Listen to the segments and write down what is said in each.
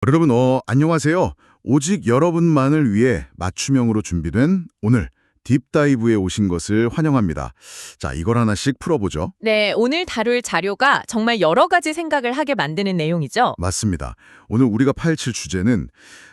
여러분, 안녕하세요. 오직 여러분만을 위해 맞춤형으로 준비된 오늘 딥다이브에 오신 것을 환영합니다. 자, 이걸 하나씩 풀어보죠. 네, 오늘 다룰 자료가 정말 여러 가지 생각을 하게 만드는 내용이죠. 맞습니다. 오늘 우리가 파헤칠 주제는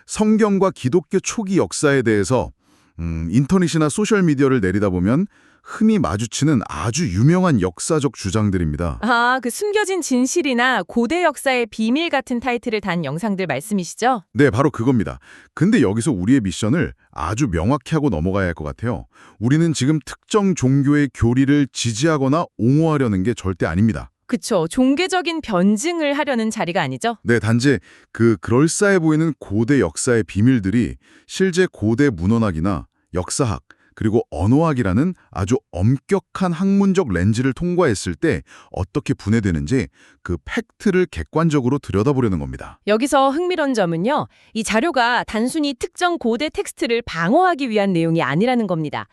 성경과 기독교 초기 역사에 대해서 인터넷이나 소셜미디어를 내리다 보면 흔히 마주치는 아주 유명한 역사적 주장들입니다. 그 숨겨진 진실이나 고대 역사의 비밀 같은 타이틀을 단 영상들 말씀이시죠? 네, 바로 그겁니다. 근데 여기서 우리의 미션을 아주 명확히 하고 넘어가야 할 것 같아요. 우리는 지금 특정 종교의 교리를 지지하거나 옹호하려는 게 절대 아닙니다. 그쵸. 종교적인 변증을 하려는 자리가 아니죠? 네, 단지 그럴싸해 보이는 고대 역사의 비밀들이 실제 고대 문헌학이나 역사학, 그리고 언어학이라는 아주 엄격한 학문적 렌즈를 통과했을 때 어떻게 분해되는지 그 팩트를 객관적으로 들여다보려는 겁니다. 여기서 흥미로운 점은요. 이 자료가 단순히 특정 고대 텍스트를 방어하기 위한 내용이 아니라는 겁니다.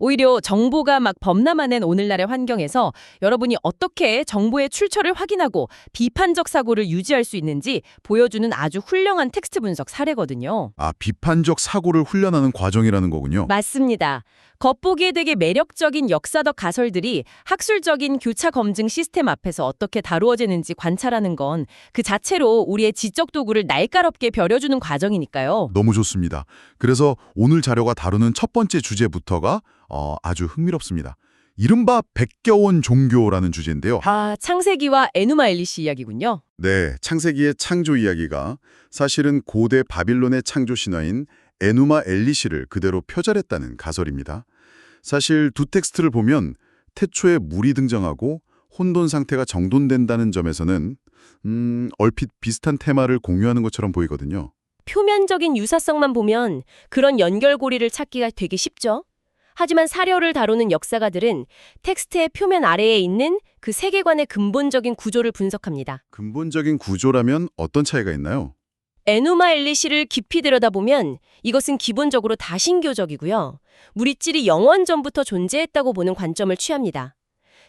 오히려 정보가 막 범람하는 오늘날의 환경에서 여러분이 어떻게 정보의 출처를 확인하고 비판적 사고를 유지할 수 있는지 보여주는 아주 훌륭한 텍스트 분석 사례거든요. 비판적 사고를 훈련하는 과정이라는 거군요. 맞습니다. 겉보기에 되게 매력적인 역사적 가설들이 학술적인 교차 검증 시스템 앞에서 어떻게 다루어지는지 관찰하는 건 그 자체로 우리의 지적 도구를 날카롭게 벼려주는 과정이니까요. 너무 좋습니다. 그래서 오늘 자료가 다루는 첫 번째 주제부터가 아주 흥미롭습니다. 이른바 백겨원 종교라는 주제인데요. 창세기와 에누마 엘리시 이야기군요. 네, 창세기의 창조 이야기가 사실은 고대 바빌론의 창조 신화인 에누마 엘리시를 그대로 표절했다는 가설입니다. 사실 두 텍스트를 보면 태초에 물이 등장하고 혼돈 상태가 정돈된다는 점에서는 얼핏 비슷한 테마를 공유하는 것처럼 보이거든요. 표면적인 유사성만 보면 그런 연결고리를 찾기가 되게 쉽죠. 하지만 사료를 다루는 역사가들은 텍스트의 표면 아래에 있는 그 세계관의 근본적인 구조를 분석합니다. 근본적인 구조라면 어떤 차이가 있나요? 에누마 엘리시를 깊이 들여다보면 이것은 기본적으로 다신교적이고요. 물리질이 영원 전부터 존재했다고 보는 관점을 취합니다.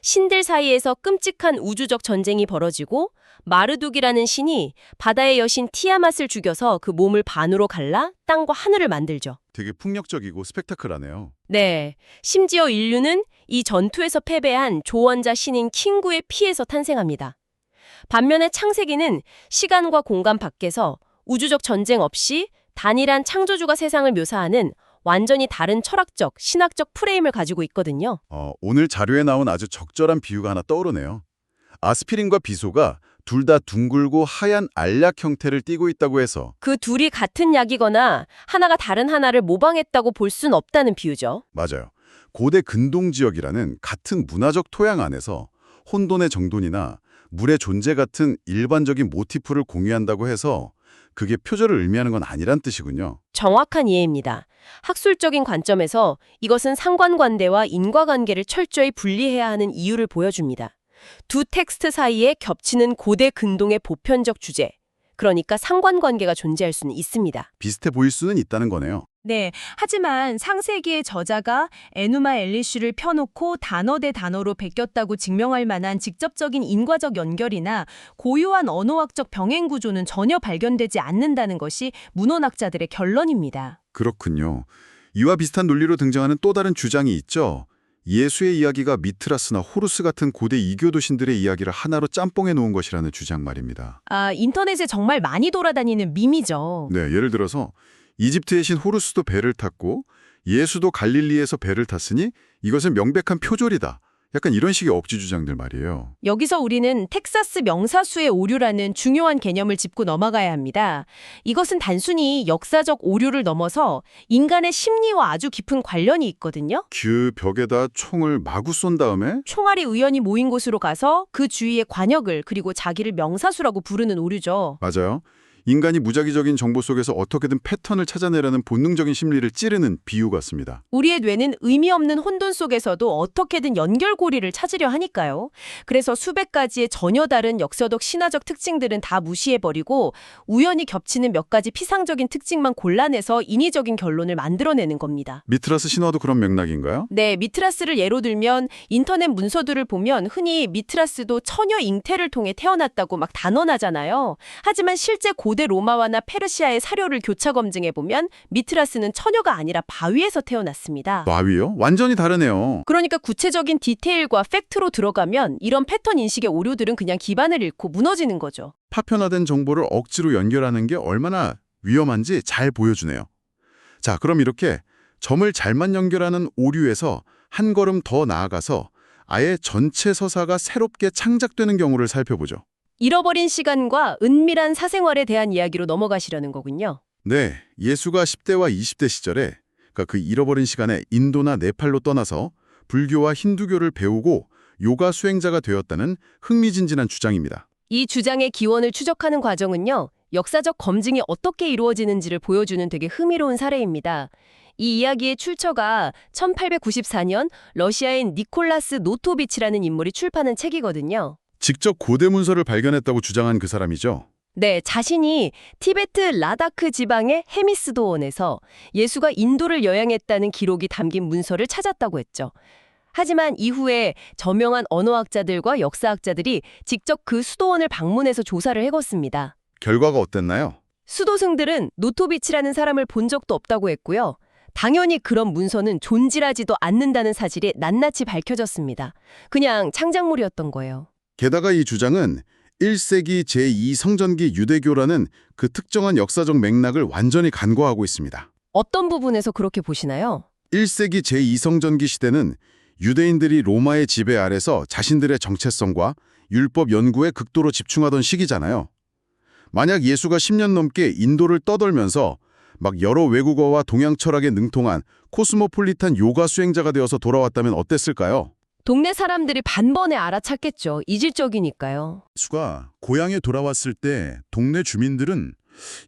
신들 사이에서 끔찍한 우주적 전쟁이 벌어지고 마르둑이라는 신이 바다의 여신 티아맛을 죽여서 그 몸을 반으로 갈라 땅과 하늘을 만들죠. 되게 폭력적이고 스펙타클하네요. 네, 심지어 인류는 이 전투에서 패배한 조언자 신인 킹구의 피에서 탄생합니다. 반면에 창세기는 시간과 공간 밖에서 우주적 전쟁 없이 단일한 창조주가 세상을 묘사하는 완전히 다른 철학적, 신학적 프레임을 가지고 있거든요. 오늘 자료에 나온 아주 적절한 비유가 하나 떠오르네요. 아스피린과 비소가 둘 다 둥글고 하얀 알약 형태를 띠고 있다고 해서 그 둘이 같은 약이거나 하나가 다른 하나를 모방했다고 볼 순 없다는 비유죠. 맞아요. 고대 근동지역이라는 같은 문화적 토양 안에서 혼돈의 정돈이나 물의 존재 같은 일반적인 모티프를 공유한다고 해서 그게 표절을 의미하는 건 아니란 뜻이군요. 정확한 이해입니다. 학술적인 관점에서 이것은 상관관계와 인과관계를 철저히 분리해야 하는 이유를 보여줍니다. 두 텍스트 사이에 겹치는 고대 근동의 보편적 주제, 그러니까 상관관계가 존재할 수는 있습니다. 비슷해 보일 수는 있다는 거네요. 네, 하지만 창세기의 저자가 에누마 엘리시를 펴놓고 단어 대 단어로 베꼈다고 증명할 만한 직접적인 인과적 연결이나 고유한 언어학적 병행 구조는 전혀 발견되지 않는다는 것이 문헌학자들의 결론입니다. 그렇군요. 이와 비슷한 논리로 등장하는 또 다른 주장이 있죠. 예수의 이야기가 미트라스나 호루스 같은 고대 이교도 신들의 이야기를 하나로 짬뽕해 놓은 것이라는 주장 말입니다. 인터넷에 정말 많이 돌아다니는 밈이죠. 네, 예를 들어서 이집트의 신 호루스도 배를 탔고 예수도 갈릴리에서 배를 탔으니 이것은 명백한 표절이다. 약간 이런 식의 억지 주장들 말이에요. 여기서 우리는 텍사스 명사수의 오류라는 중요한 개념을 짚고 넘어가야 합니다. 이것은 단순히 역사적 오류를 넘어서 인간의 심리와 아주 깊은 관련이 있거든요. 그 벽에다 총을 마구 쏜 다음에 총알이 우연히 모인 곳으로 가서 그 주위의 관역을 그리고 자기를 명사수라고 부르는 오류죠. 맞아요. 인간이 무작위적인 정보 속에서 어떻게든 패턴을 찾아내려는 본능적인 심리를 찌르는 비유 같습니다. 우리의 뇌는 의미 없는 혼돈 속에서도 어떻게든 연결고리를 찾으려 하니까요. 그래서 수백 가지의 전혀 다른 역사적 신화적 특징들은 다 무시해버리고 우연히 겹치는 몇 가지 피상적인 특징만 골라내서 인위적인 결론을 만들어내는 겁니다. 미트라스 신화도 그런 맥락인가요? 네, 미트라스를 예로 들면 인터넷 문서들을 보면 흔히 미트라스도 처녀 잉태를 통해 태어났다고 막 단언하잖아요. 하지만 실제 고대 로마화나 페르시아의 사료를 교차 검증해보면 미트라스는 처녀가 아니라 바위에서 태어났습니다. 바위요? 완전히 다르네요. 그러니까 구체적인 디테일과 팩트로 들어가면 이런 패턴 인식의 오류들은 그냥 기반을 잃고 무너지는 거죠. 파편화된 정보를 억지로 연결하는 게 얼마나 위험한지 잘 보여주네요. 자, 그럼 이렇게 점을 잘만 연결하는 오류에서 한 걸음 더 나아가서 아예 전체 서사가 새롭게 창작되는 경우를 살펴보죠. 잃어버린 시간과 은밀한 사생활에 대한 이야기로 넘어가시려는 거군요. 네, 예수가 10대와 20대 시절에 그러니까 그 잃어버린 시간에 인도나 네팔로 떠나서 불교와 힌두교를 배우고 요가 수행자가 되었다는 흥미진진한 주장입니다. 이 주장의 기원을 추적하는 과정은요, 역사적 검증이 어떻게 이루어지는지를 보여주는 되게 흥미로운 사례입니다. 이 이야기의 출처가 1894년 러시아인 니콜라스 노토비치라는 인물이 출판한 책이거든요. 직접 고대 문서를 발견했다고 주장한 그 사람이죠. 네, 자신이 티베트 라다크 지방의 헤미스도원에서 예수가 인도를 여행했다는 기록이 담긴 문서를 찾았다고 했죠. 하지만 이후에 저명한 언어학자들과 역사학자들이 직접 그 수도원을 방문해서 조사를 해봤습니다. 결과가 어땠나요? 수도승들은 노토비치라는 사람을 본 적도 없다고 했고요. 당연히 그런 문서는 존재하지도 않는다는 사실이 낱낱이 밝혀졌습니다. 그냥 창작물이었던 거예요. 게다가 이 주장은 1세기 제2성전기 유대교라는 그 특정한 역사적 맥락을 완전히 간과하고 있습니다. 어떤 부분에서 그렇게 보시나요? 1세기 제2성전기 시대는 유대인들이 로마의 지배 아래서 자신들의 정체성과 율법 연구에 극도로 집중하던 시기잖아요. 만약 예수가 10년 넘게 인도를 떠돌면서 막 여러 외국어와 동양 철학에 능통한 코스모폴리탄 요가 수행자가 되어서 돌아왔다면 어땠을까요? 동네 사람들이 반번에 알아찼겠죠. 이질적이니까요. 예수가 고향에 돌아왔을 때 동네 주민들은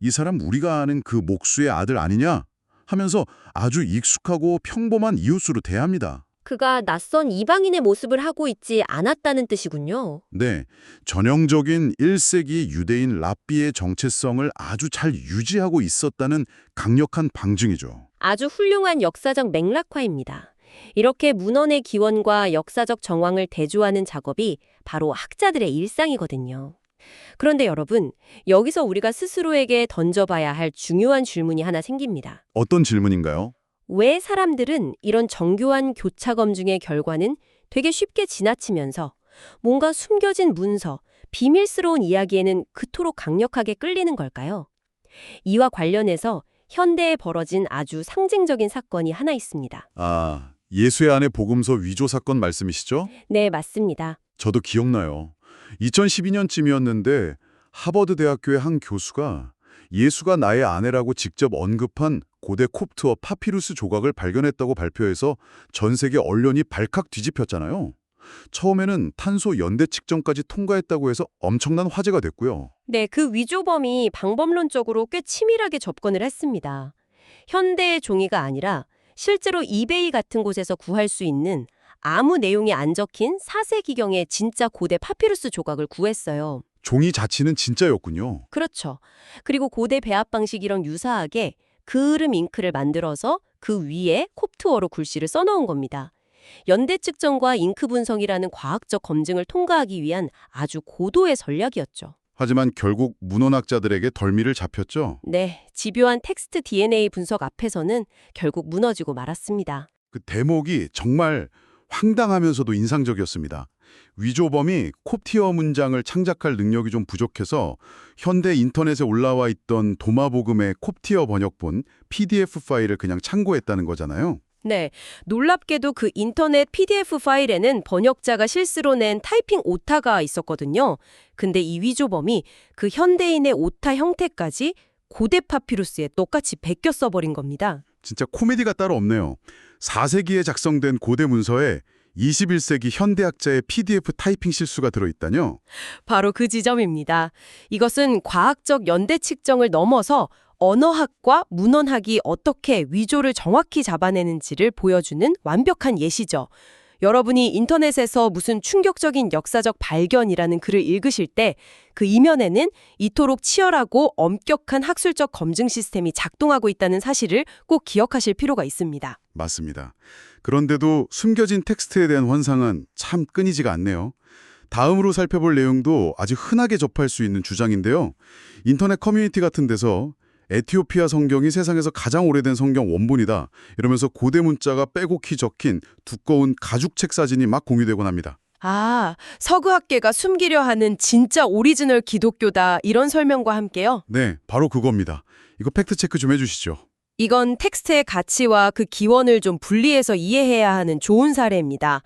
이 사람 우리가 아는 그 목수의 아들 아니냐 하면서 아주 익숙하고 평범한 이웃으로 대합니다. 그가 낯선 이방인의 모습을 하고 있지 않았다는 뜻이군요. 네, 전형적인 1세기 유대인 랍비의 정체성을 아주 잘 유지하고 있었다는 강력한 방증이죠. 아주 훌륭한 역사적 맥락화입니다. 이렇게 문헌의 기원과 역사적 정황을 대조하는 작업이 바로 학자들의 일상이거든요. 그런데 여러분, 여기서 우리가 스스로에게 던져봐야 할 중요한 질문이 하나 생깁니다. 어떤 질문인가요? 왜 사람들은 이런 정교한 교차 검증의 결과는 되게 쉽게 지나치면서 뭔가 숨겨진 문서, 비밀스러운 이야기에는 그토록 강력하게 끌리는 걸까요? 이와 관련해서 현대에 벌어진 아주 상징적인 사건이 하나 있습니다. 아, 예수의 아내 복음서 위조 사건 말씀이시죠? 네, 맞습니다. 저도 기억나요. 2012년쯤이었는데 하버드 대학교의 한 교수가 예수가 나의 아내라고 직접 언급한 고대 콥트어 파피루스 조각을 발견했다고 발표해서 전 세계 언론이 발칵 뒤집혔잖아요. 처음에는 탄소 연대 측정까지 통과했다고 해서 엄청난 화제가 됐고요. 네, 그 위조범이 방법론적으로 꽤 치밀하게 접근을 했습니다. 현대의 종이가 아니라 실제로 이베이 같은 곳에서 구할 수 있는 아무 내용이 안 적힌 4세기경의 진짜 고대 파피루스 조각을 구했어요. 종이 자체는 진짜였군요. 그렇죠. 그리고 고대 배합 방식이랑 유사하게 그을음 잉크를 만들어서 그 위에 콥트어로 글씨를 써놓은 겁니다. 연대 측정과 잉크 분석이라는 과학적 검증을 통과하기 위한 아주 고도의 전략이었죠. 하지만 결국 문헌학자들에게 덜미를 잡혔죠. 네, 집요한 텍스트 DNA 분석 앞에서는 결국 무너지고 말았습니다. 그 대목이 정말 황당하면서도 인상적이었습니다. 위조범이 콥티어 문장을 창작할 능력이 좀 부족해서 현대 인터넷에 올라와 있던 도마복음의 콥티어 번역본 PDF 파일을 그냥 참고했다는 거잖아요. 네, 놀랍게도 그 인터넷 PDF 파일에는 번역자가 실수로 낸 타이핑 오타가 있었거든요. 근데 이 위조범이 그 현대인의 오타 형태까지 고대 파피루스에 똑같이 베껴 써버린 겁니다. 진짜 코미디가 따로 없네요. 4세기에 작성된 고대 문서에 21세기 현대학자의 PDF 타이핑 실수가 들어있다뇨? 바로 그 지점입니다. 이것은 과학적 연대 측정을 넘어서 언어학과 문헌학이 어떻게 위조를 정확히 잡아내는지를 보여주는 완벽한 예시죠. 여러분이 인터넷에서 무슨 충격적인 역사적 발견이라는 글을 읽으실 때 그 이면에는 이토록 치열하고 엄격한 학술적 검증 시스템이 작동하고 있다는 사실을 꼭 기억하실 필요가 있습니다. 맞습니다. 그런데도 숨겨진 텍스트에 대한 환상은 참 끊이지가 않네요. 다음으로 살펴볼 내용도 아주 흔하게 접할 수 있는 주장인데요. 인터넷 커뮤니티 같은 데서 에티오피아 성경이 세상에서 가장 오래된 성경 원본이다, 이러면서 고대 문자가 빼곡히 적힌 두꺼운 가죽책 사진이 막 공유되곤 합니다. 아, 서구학계가 숨기려 하는 진짜 오리지널 기독교다 이런 설명과 함께요. 네, 바로 그겁니다. 이거 팩트체크 좀 해주시죠. 이건 텍스트의 가치와 그 기원을 좀 분리해서 이해해야 하는 좋은 사례입니다.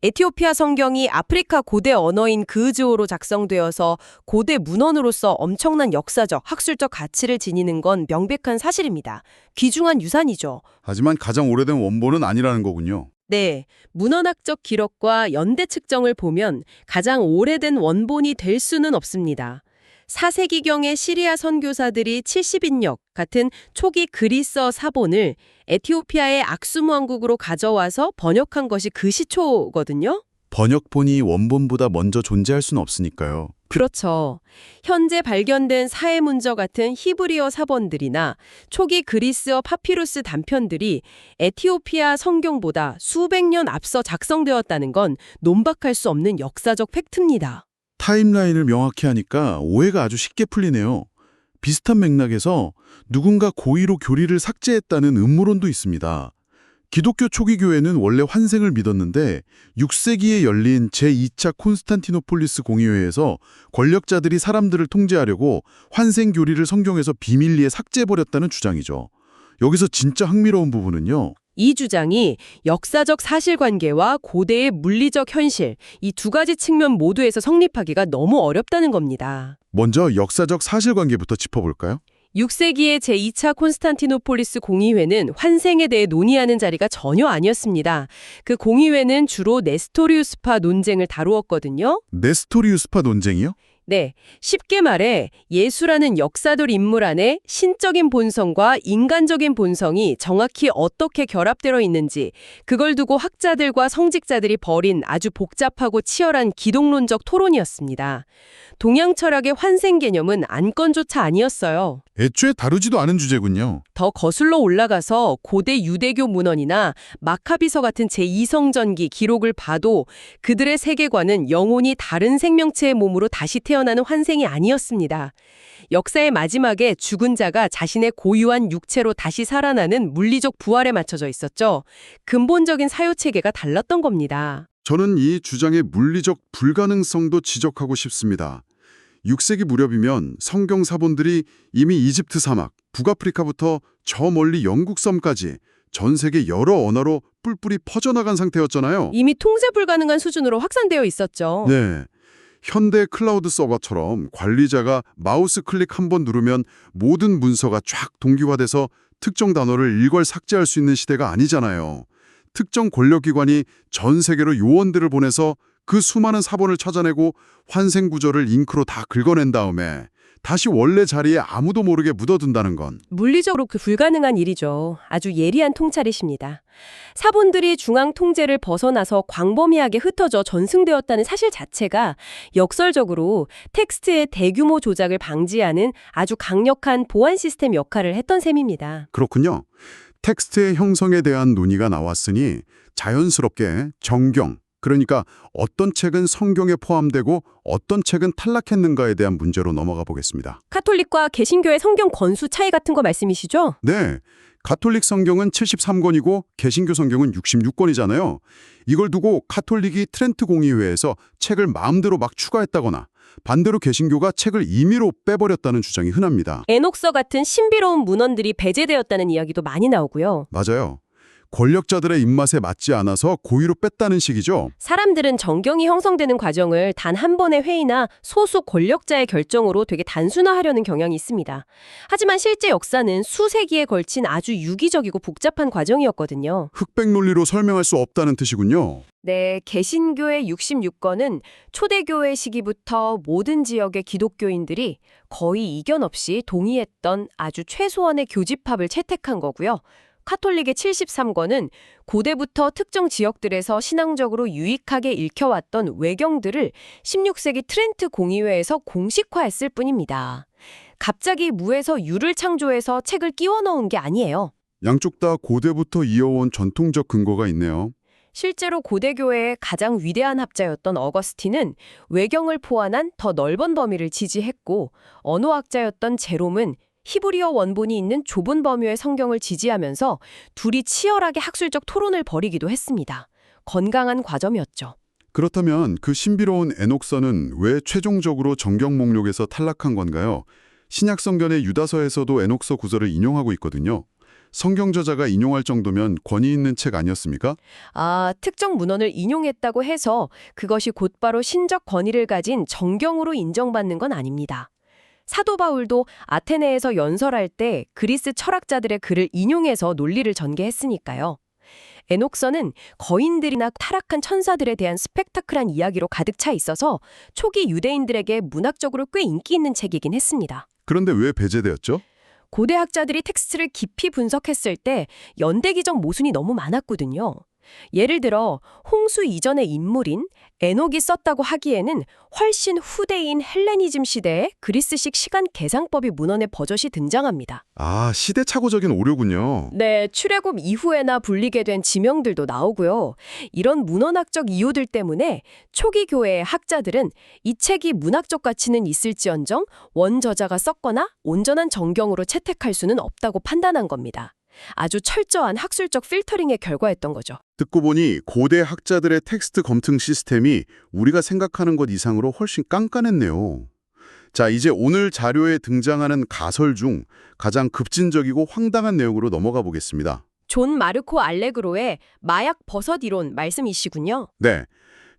에티오피아 성경이 아프리카 고대 언어인 그으즈어로 작성되어서 고대 문헌으로서 엄청난 역사적, 학술적 가치를 지니는 건 명백한 사실입니다. 귀중한 유산이죠. 하지만 가장 오래된 원본은 아니라는 거군요. 네, 문헌학적 기록과 연대 측정을 보면 가장 오래된 원본이 될 수는 없습니다. 4세기경의 시리아 선교사들이 70인역 같은 초기 그리스어 사본을 에티오피아의 악숨 왕국으로 가져와서 번역한 것이 그 시초거든요. 번역본이 원본보다 먼저 존재할 수는 없으니까요. 그렇죠. 현재 발견된 사해문저 같은 히브리어 사본들이나 초기 그리스어 파피루스 단편들이 에티오피아 성경보다 수백 년 앞서 작성되었다는 건 논박할 수 없는 역사적 팩트입니다. 타임라인을 명확히 하니까 오해가 아주 쉽게 풀리네요. 비슷한 맥락에서 누군가 고의로 교리를 삭제했다는 음모론도 있습니다. 기독교 초기 교회는 원래 환생을 믿었는데 6세기에 열린 제2차 콘스탄티노폴리스 공의회에서 권력자들이 사람들을 통제하려고 환생 교리를 성경에서 비밀리에 삭제해버렸다는 주장이죠. 여기서 진짜 흥미로운 부분은요. 이 주장이 역사적 사실관계와 고대의 물리적 현실, 이 두 가지 측면 모두에서 성립하기가 너무 어렵다는 겁니다. 먼저 역사적 사실관계부터 짚어볼까요? 6세기의 제2차 콘스탄티노폴리스 공의회는 환생에 대해 논의하는 자리가 전혀 아니었습니다. 그 공의회는 주로 네스토리우스파 논쟁을 다루었거든요. 네스토리우스파 논쟁이요? 네, 쉽게 말해 예수라는 역사돌 인물 안에 신적인 본성과 인간적인 본성이 정확히 어떻게 결합되어 있는지, 그걸 두고 학자들과 성직자들이 벌인 아주 복잡하고 치열한 기독론적 토론이었습니다. 동양 철학의 환생 개념은 안건조차 아니었어요. 애초에 다루지도 않은 주제군요. 더 거슬러 올라가서 고대 유대교 문헌이나 마카비서 같은 제2성전기 기록을 봐도 그들의 세계관은 영혼이 다른 생명체의 몸으로 다시 태어나는 환생이 아니었습니다. 역사의 마지막에 죽은 자가 자신의 고유한 육체로 다시 살아나는 물리적 부활에 맞춰져 있었죠. 근본적인 사유체계가 달랐던 겁니다. 저는 이 주장의 물리적 불가능성도 지적하고 싶습니다. 6세기 무렵이면 성경 사본들이 이미 이집트 사막, 북아프리카부터 저 멀리 영국 섬까지 전 세계 여러 언어로 뿔뿔이 퍼져나간 상태였잖아요. 이미 통제 불가능한 수준으로 확산되어 있었죠. 네. 현대 클라우드 서버처럼 관리자가 마우스 클릭 한 번 누르면 모든 문서가 쫙 동기화돼서 특정 단어를 일괄 삭제할 수 있는 시대가 아니잖아요. 특정 권력기관이 전 세계로 요원들을 보내서 그 수많은 사본을 찾아내고 환생 구조를 잉크로 다 긁어낸 다음에 다시 원래 자리에 아무도 모르게 묻어둔다는 건 물리적으로 불가능한 일이죠. 아주 예리한 통찰이십니다. 사본들이 중앙 통제를 벗어나서 광범위하게 흩어져 전승되었다는 사실 자체가 역설적으로 텍스트의 대규모 조작을 방지하는 아주 강력한 보안 시스템 역할을 했던 셈입니다. 그렇군요. 텍스트의 형성에 대한 논의가 나왔으니 자연스럽게 정경, 그러니까 어떤 책은 성경에 포함되고 어떤 책은 탈락했는가에 대한 문제로 넘어가 보겠습니다. 카톨릭과 개신교의 성경 권수 차이 같은 거 말씀이시죠? 네, 가톨릭 성경은 73권이고 개신교 성경은 66권이잖아요. 이걸 두고 가톨릭이 트렌트 공의회에서 책을 마음대로 막 추가했다거나 반대로 개신교가 책을 임의로 빼버렸다는 주장이 흔합니다. 에녹서 같은 신비로운 문헌들이 배제되었다는 이야기도 많이 나오고요. 맞아요. 권력자들의 입맛에 맞지 않아서 고의로 뺐다는 식이죠. 사람들은 정경이 형성되는 과정을 단 한 번의 회의나 소수 권력자의 결정으로 되게 단순화하려는 경향이 있습니다. 하지만 실제 역사는 수세기에 걸친 아주 유기적이고 복잡한 과정이었거든요. 흑백 논리로 설명할 수 없다는 뜻이군요. 네, 개신교의 66권은 초대교회 시기부터 모든 지역의 기독교인들이 거의 이견 없이 동의했던 아주 최소한의 교집합을 채택한 거고요. 카톨릭의 73권은 고대부터 특정 지역들에서 신앙적으로 유익하게 읽혀왔던 외경들을 16세기 트렌트 공의회에서 공식화했을 뿐입니다. 갑자기 무에서 유를 창조해서 책을 끼워 넣은 게 아니에요. 양쪽 다 고대부터 이어온 전통적 근거가 있네요. 실제로 고대교회의 가장 위대한 학자였던 어거스틴은 외경을 포함한 더 넓은 범위를 지지했고 언어학자였던 제롬은 히브리어 원본이 있는 좁은 범위의 성경을 지지하면서 둘이 치열하게 학술적 토론을 벌이기도 했습니다. 건강한 과정이었죠. 그렇다면 그 신비로운 에녹서는 왜 최종적으로 정경 목록에서 탈락한 건가요? 신약 성경의 유다서에서도 에녹서 구절을 인용하고 있거든요. 성경 저자가 인용할 정도면 권위 있는 책 아니었습니까? 특정 문헌을 인용했다고 해서 그것이 곧바로 신적 권위를 가진 정경으로 인정받는 건 아닙니다. 사도 바울도 아테네에서 연설할 때 그리스 철학자들의 글을 인용해서 논리를 전개했으니까요. 에녹서는 거인들이나 타락한 천사들에 대한 스펙타클한 이야기로 가득 차 있어서 초기 유대인들에게 문학적으로 꽤 인기 있는 책이긴 했습니다. 그런데 왜 배제되었죠? 고대 학자들이 텍스트를 깊이 분석했을 때 연대기적 모순이 너무 많았거든요. 예를 들어 홍수 이전의 인물인 에녹이 썼다고 하기에는 훨씬 후대인 헬레니즘 시대에 그리스식 시간 계상법이 문헌에 버젓이 등장합니다. 시대착오적인 오류군요. 네, 출애굽 이후에나 불리게 된 지명들도 나오고요. 이런 문헌학적 이유들 때문에 초기 교회의 학자들은 이 책이 문학적 가치는 있을지언정 원저자가 썼거나 온전한 정경으로 채택할 수는 없다고 판단한 겁니다. 아주 철저한 학술적 필터링의 결과였던 거죠. 듣고 보니 고대 학자들의 텍스트 검증 시스템이 우리가 생각하는 것 이상으로 훨씬 깐깐했네요. 자, 이제 오늘 자료에 등장하는 가설 중 가장 급진적이고 황당한 내용으로 넘어가 보겠습니다. 존 마르코 알레그로의 마약 버섯 이론 말씀이시군요. 네,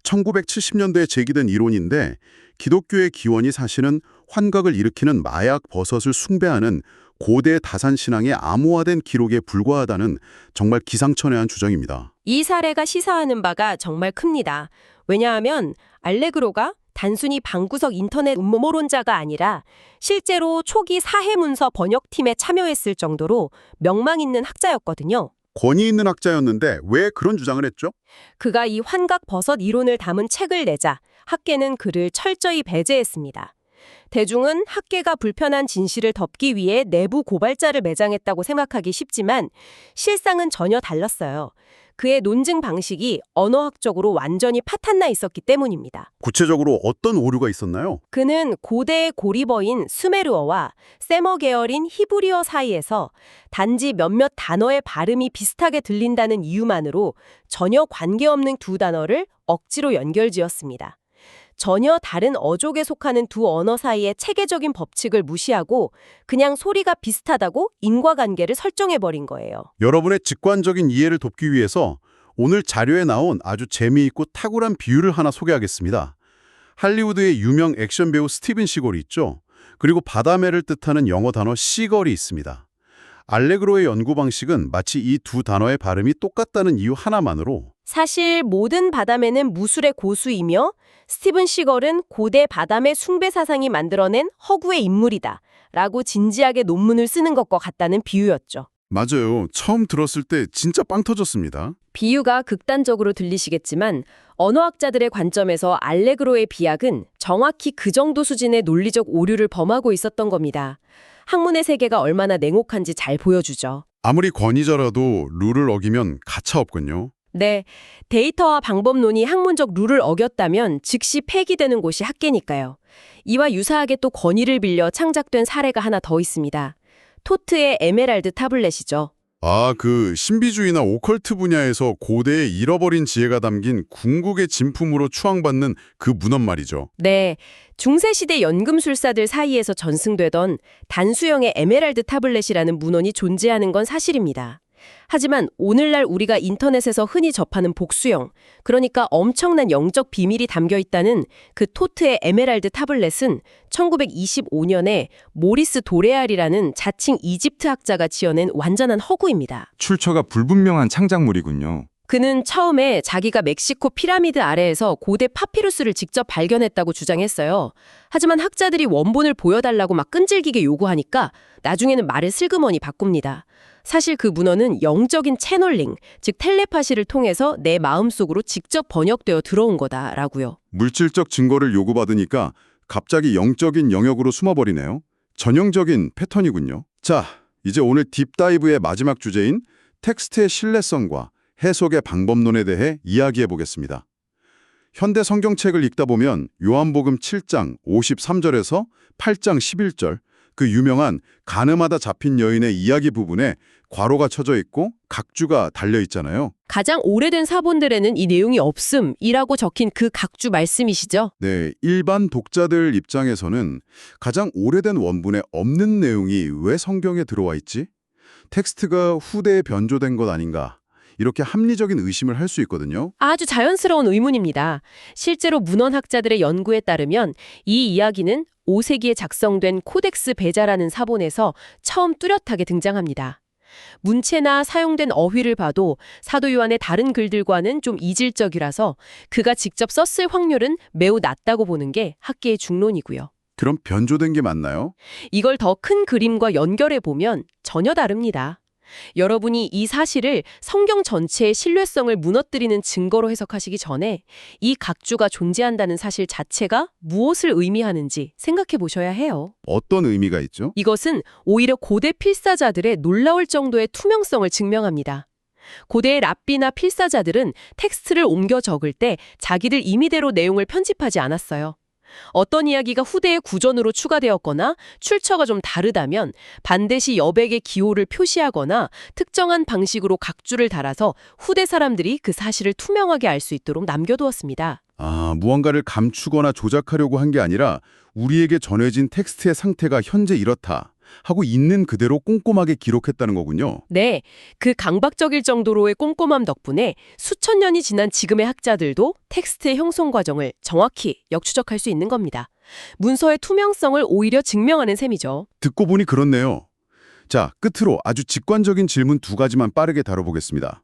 1970년대에 제기된 이론인데 기독교의 기원이 사실은 환각을 일으키는 마약 버섯을 숭배하는 고대 다산 신앙의 암호화된 기록에 불과하다는 정말 기상천외한 주장입니다. 이 사례가 시사하는 바가 정말 큽니다. 왜냐하면 알레그로가 단순히 방구석 인터넷 음모론자가 아니라 실제로 초기 사해문서 번역팀에 참여했을 정도로 명망 있는 학자였거든요. 권위 있는 학자였는데 왜 그런 주장을 했죠? 그가 이 환각 버섯 이론을 담은 책을 내자 학계는 그를 철저히 배제했습니다. 대중은 학계가 불편한 진실을 덮기 위해 내부 고발자를 매장했다고 생각하기 쉽지만 실상은 전혀 달랐어요. 그의 논증 방식이 언어학적으로 완전히 파탄나 있었기 때문입니다. 구체적으로 어떤 오류가 있었나요? 그는 고대의 고리버인 수메르어와 세머 계열인 히브리어 사이에서 단지 몇몇 단어의 발음이 비슷하게 들린다는 이유만으로 전혀 관계없는 두 단어를 억지로 연결지었습니다. 전혀 다른 어족에 속하는 두 언어 사이의 체계적인 법칙을 무시하고 그냥 소리가 비슷하다고 인과관계를 설정해버린 거예요. 여러분의 직관적인 이해를 돕기 위해서 오늘 자료에 나온 아주 재미있고 탁월한 비유를 하나 소개하겠습니다. 할리우드의 유명 액션 배우 스티븐 시걸이 있죠. 그리고 바다매를 뜻하는 영어 단어 시걸이 있습니다. 알레그로의 연구 방식은 마치 이 두 단어의 발음이 똑같다는 이유 하나만으로 사실 모든 바다매는 무술의 고수이며 스티븐 시걸은 고대 바다매 숭배 사상이 만들어낸 허구의 인물이다 라고 진지하게 논문을 쓰는 것과 같다는 비유였죠. 맞아요. 처음 들었을 때 진짜 빵 터졌습니다. 비유가 극단적으로 들리시겠지만 언어학자들의 관점에서 알레그로의 비약은 정확히 그 정도 수준의 논리적 오류를 범하고 있었던 겁니다. 학문의 세계가 얼마나 냉혹한지 잘 보여주죠. 아무리 권위자라도 룰을 어기면 가차없군요. 네, 데이터와 방법론이 학문적 룰을 어겼다면 즉시 폐기되는 곳이 학계니까요. 이와 유사하게 또 권위를 빌려 창작된 사례가 하나 더 있습니다. 토트의 에메랄드 타블렛이죠. 그 신비주의나 오컬트 분야에서 고대의 잃어버린 지혜가 담긴 궁극의 진품으로 추앙받는 그 문헌 말이죠. 네, 중세시대 연금술사들 사이에서 전승되던 단수형의 에메랄드 타블렛이라는 문헌이 존재하는 건 사실입니다. 하지만 오늘날 우리가 인터넷에서 흔히 접하는 복수형, 그러니까 엄청난 영적 비밀이 담겨 있다는 그 토트의 에메랄드 타블렛은 1925년에 모리스 도레알이라는 자칭 이집트 학자가 지어낸 완전한 허구입니다. 출처가 불분명한 창작물이군요. 그는 처음에 자기가 멕시코 피라미드 아래에서 고대 파피루스를 직접 발견했다고 주장했어요. 하지만 학자들이 원본을 보여달라고 막 끈질기게 요구하니까 나중에는 말을 슬그머니 바꿉니다. 사실 그 문헌은 영적인 채널링, 즉 텔레파시를 통해서 내 마음속으로 직접 번역되어 들어온 거다라고요. 물질적 증거를 요구받으니까 갑자기 영적인 영역으로 숨어버리네요. 전형적인 패턴이군요. 자, 이제 오늘 딥다이브의 마지막 주제인 텍스트의 신뢰성과 해석의 방법론에 대해 이야기해 보겠습니다. 현대 성경책을 읽다 보면 요한복음 7장 53절에서 8장 11절, 그 유명한 가늠하다 잡힌 여인의 이야기 부분에 괄호가 쳐져 있고 각주가 달려 있잖아요. 가장 오래된 사본들에는 이 내용이 없음이라고 적힌 그 각주 말씀이시죠? 네, 일반 독자들 입장에서는 가장 오래된 원문에 없는 내용이 왜 성경에 들어와 있지? 텍스트가 후대에 변조된 것 아닌가? 이렇게 합리적인 의심을 할 수 있거든요. 아주 자연스러운 의문입니다. 실제로 문헌학자들의 연구에 따르면 이 이야기는 5세기에 작성된 코덱스 베자라는 사본에서 처음 뚜렷하게 등장합니다. 문체나 사용된 어휘를 봐도 사도 요한의 다른 글들과는 좀 이질적이라서 그가 직접 썼을 확률은 매우 낮다고 보는 게 학계의 중론이고요. 그럼 변조된 게 맞나요? 이걸 더 큰 그림과 연결해 보면 전혀 다릅니다. 여러분이 이 사실을 성경 전체의 신뢰성을 무너뜨리는 증거로 해석하시기 전에 이 각주가 존재한다는 사실 자체가 무엇을 의미하는지 생각해 보셔야 해요. 어떤 의미가 있죠? 이것은 오히려 고대 필사자들의 놀라울 정도의 투명성을 증명합니다. 고대의 랍비나 필사자들은 텍스트를 옮겨 적을 때 자기들 임의대로 내용을 편집하지 않았어요. 어떤 이야기가 후대의 구전으로 추가되었거나 출처가 좀 다르다면 반드시 여백의 기호를 표시하거나 특정한 방식으로 각주를 달아서 후대 사람들이 그 사실을 투명하게 알 수 있도록 남겨두었습니다. 아, 무언가를 감추거나 조작하려고 한 게 아니라 우리에게 전해진 텍스트의 상태가 현재 이렇다 하고 있는 그대로 꼼꼼하게 기록했다는 거군요. 네, 그 강박적일 정도로의 꼼꼼함 덕분에 수천 년이 지난 지금의 학자들도 텍스트의 형성 과정을 정확히 역추적할 수 있는 겁니다. 문서의 투명성을 오히려 증명하는 셈이죠. 듣고 보니 그렇네요. 자, 끝으로 아주 직관적인 질문 2가지만 빠르게 다뤄보겠습니다.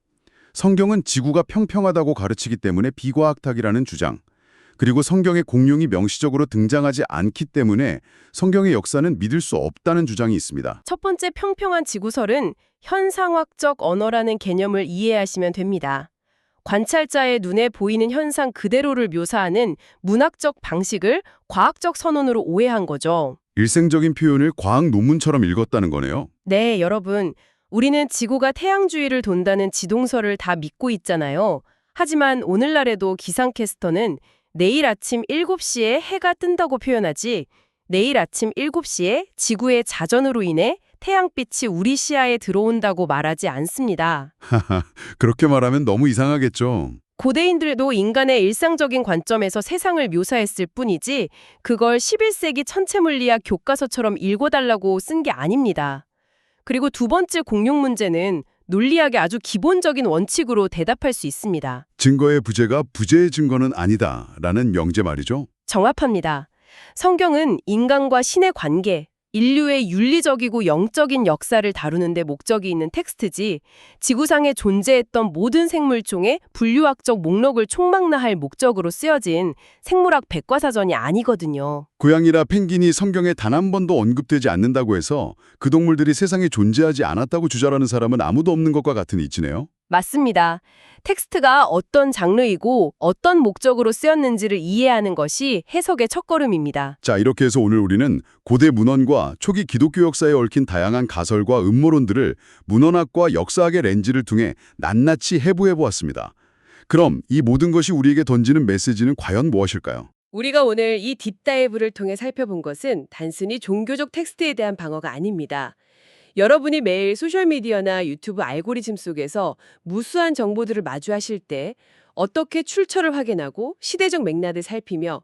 성경은 지구가 평평하다고 가르치기 때문에 비과학탁이라는 주장, 그리고 성경의 공룡이 명시적으로 등장하지 않기 때문에 성경의 역사는 믿을 수 없다는 주장이 있습니다. 첫 번째 평평한 지구설은 현상학적 언어라는 개념을 이해하시면 됩니다. 관찰자의 눈에 보이는 현상 그대로를 묘사하는 문학적 방식을 과학적 선언으로 오해한 거죠. 일생적인 표현을 과학 논문처럼 읽었다는 거네요. 네, 여러분. 우리는 지구가 태양 주위를 돈다는 지동설을 다 믿고 있잖아요. 하지만 오늘날에도 기상캐스터는 내일 아침 7시에 해가 뜬다고 표현하지 내일 아침 7시에 지구의 자전으로 인해 태양빛이 우리 시야에 들어온다고 말하지 않습니다. 그렇게 말하면 너무 이상하겠죠. 고대인들도 인간의 일상적인 관점에서 세상을 묘사했을 뿐이지 그걸 11세기 천체물리학 교과서처럼 읽어달라고 쓴 게 아닙니다. 그리고 두 번째 공룡 문제는 논리학의 아주 기본적인 원칙으로 대답할 수 있습니다. 증거의 부재가 부재의 증거는 아니다라는 명제 말이죠. 정확합니다. 성경은 인간과 신의 관계, 인류의 윤리적이고 영적인 역사를 다루는 데 목적이 있는 텍스트지 지구상에 존재했던 모든 생물종의 분류학적 목록을 총망라할 목적으로 쓰여진 생물학 백과사전이 아니거든요. 고양이나 펭귄이 성경에 단 한 번도 언급되지 않는다고 해서 그 동물들이 세상에 존재하지 않았다고 주장하는 사람은 아무도 없는 것과 같은 이치네요. 맞습니다. 텍스트가 어떤 장르이고 어떤 목적으로 쓰였는지를 이해하는 것이 해석의 첫걸음입니다. 자, 이렇게 해서 오늘 우리는 고대 문헌과 초기 기독교 역사에 얽힌 다양한 가설과 음모론들을 문헌학과 역사학의 렌즈를 통해 낱낱이 해부해 보았습니다. 그럼 이 모든 것이 우리에게 던지는 메시지는 과연 무엇일까요? 우리가 오늘 이 딥다이브를 통해 살펴본 것은 단순히 종교적 텍스트에 대한 방어가 아닙니다. 여러분이 매일 소셜미디어나 유튜브 알고리즘 속에서 무수한 정보들을 마주하실 때 어떻게 출처를 확인하고 시대적 맥락을 살피며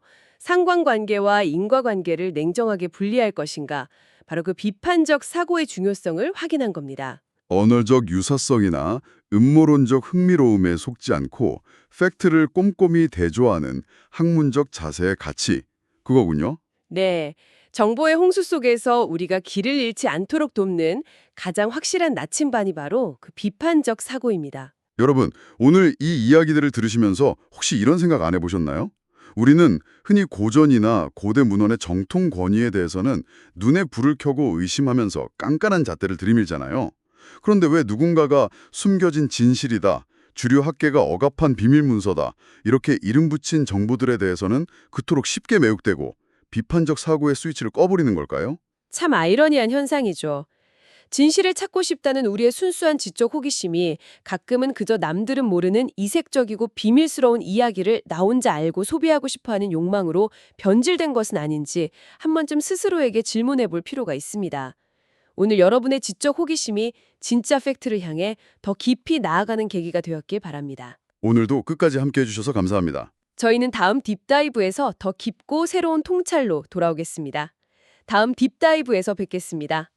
상관관계와 인과관계를 냉정하게 분리할 것인가, 바로 그 비판적 사고의 중요성을 확인한 겁니다. 언어적 유사성이나 음모론적 흥미로움에 속지 않고 팩트를 꼼꼼히 대조하는 학문적 자세의 가치, 그거군요. 네, 정보의 홍수 속에서 우리가 길을 잃지 않도록 돕는 가장 확실한 나침반이 바로 그 비판적 사고입니다. 여러분, 오늘 이 이야기들을 들으시면서 혹시 이런 생각 안 해보셨나요? 우리는 흔히 고전이나 고대 문헌의 정통 권위에 대해서는 눈에 불을 켜고 의심하면서 깐깐한 잣대를 들이밀잖아요. 그런데 왜 누군가가 숨겨진 진실이다, 주류 학계가 억압한 비밀 문서다, 이렇게 이름 붙인 정보들에 대해서는 그토록 쉽게 매혹되고 비판적 사고의 스위치를 꺼버리는 걸까요? 참 아이러니한 현상이죠. 진실을 찾고 싶다는 우리의 순수한 지적 호기심이 가끔은 그저 남들은 모르는 이색적이고 비밀스러운 이야기를 나 혼자 알고 소비하고 싶어하는 욕망으로 변질된 것은 아닌지 한 번쯤 스스로에게 질문해 볼 필요가 있습니다. 오늘 여러분의 지적 호기심이 진짜 팩트를 향해 더 깊이 나아가는 계기가 되었길 바랍니다. 오늘도 끝까지 함께해 주셔서 감사합니다. 저희는 다음 딥다이브에서 더 깊고 새로운 통찰로 돌아오겠습니다. 다음 딥다이브에서 뵙겠습니다.